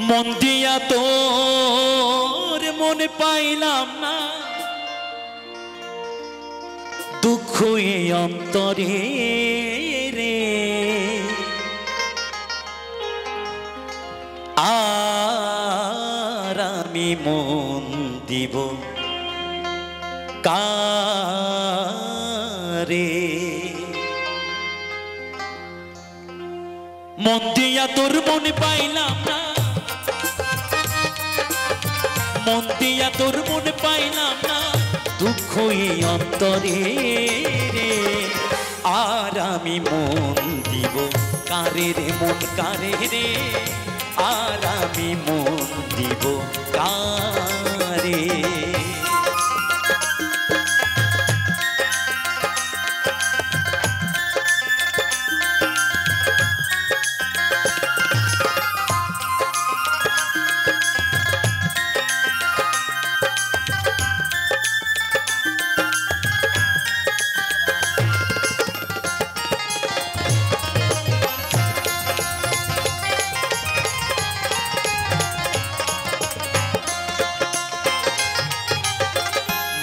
মন দিয়া তোর মনে পাইলাম না, দুঃখ এই অন্তরে রে। আর আমি মন দিব কারে? মন দিয়া তোর মনে পাইলাম না, মন দিয়া তোর মনে পাইলাম না, দুঃখ এই অন্তরে রে। আর আমি মন দিব কারে রে, মন কারে রে? আর আমি মন দিব কারে?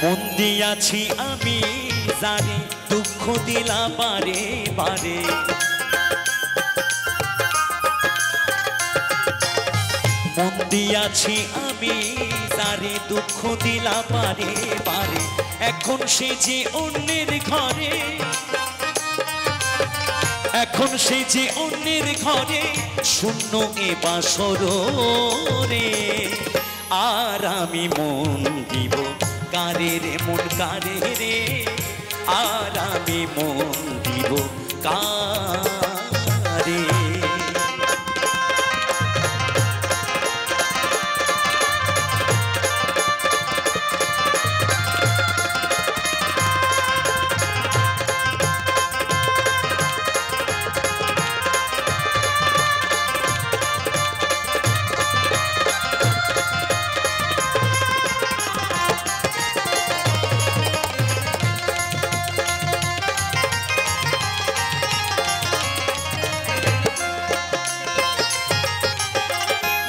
মন দিয়াছি আমি যারে, দুঃখ দিলা বারে বারে। মন দিয়াছি আমি যারে, দুঃখ দিলা বারে বারে। এখন সে যে অন্যের ঘরে, এখন সে যে অন্যের ঘরে, শূন্য এ বাসর রে। আর আমি মন দিব কারে রে, মন কারে রে? আর আমি মন দিব কারে?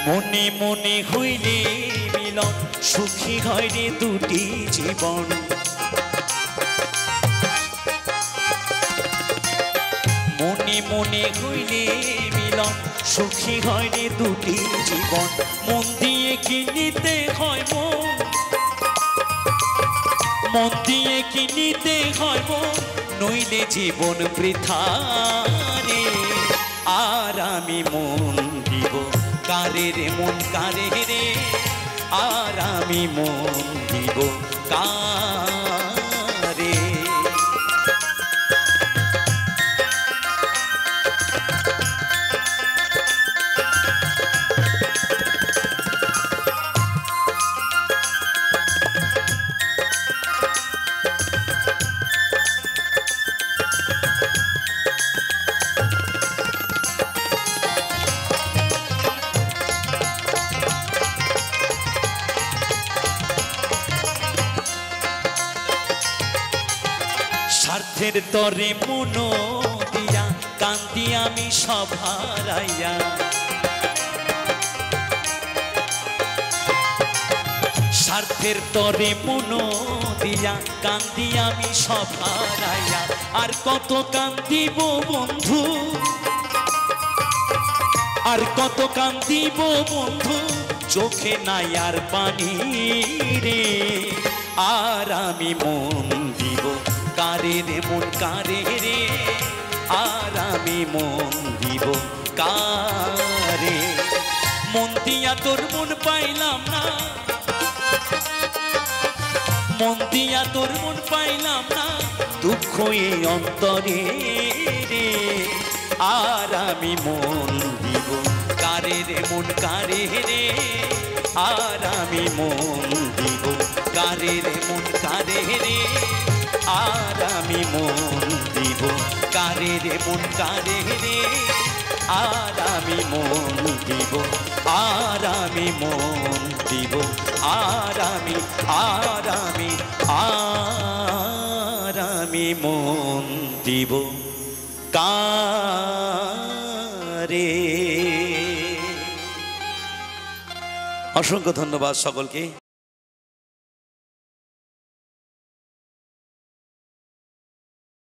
মনে মনে হইলে মিলন, সুখী হয় রে দুটি জীবন। মনে মনে হইলে মিলন, সুখী হয় রে দুটি জীবন। মন দিয়ে কি নিতে হয় মন, মন দিয়ে কি নিতে হয় মন, নইলে জীবন বৃথা রে। আর আমি মন দিব কারে রে, মন কারে রে? আর আমি মন দিব কারে? স্বার্থের তরে মন দিয়া কান্দি আমি সব হারাইয়া। স্বার্থের তরে মন দিয়া কান্দি আমি সব হারাইয়া। আর কত কান্দিব বন্ধু, আর কত কান্দিব বন্ধু, চোখে নাই আর পানি রে। আর আমি মন দিব কারে রে, মন কারে রে? আর আমি মন দিব কারে? মন দিয়া তোর মন পাইলাম না, মন দিয়া তোর মন পাইলাম না, দুঃখ এই অন্তরে রে। আর আমি মন দিব কারে রে, মন কারে রে? আর আমি মন দিব কারে রে, মন কারে রে? আর আমি মন দিব কারে রে, মন কারে রে? আর আমি মন দিব, আর আমি মন দিব, আর আমি মন দিব কারে? অসংখ্য ধন্যবাদ সকলকে।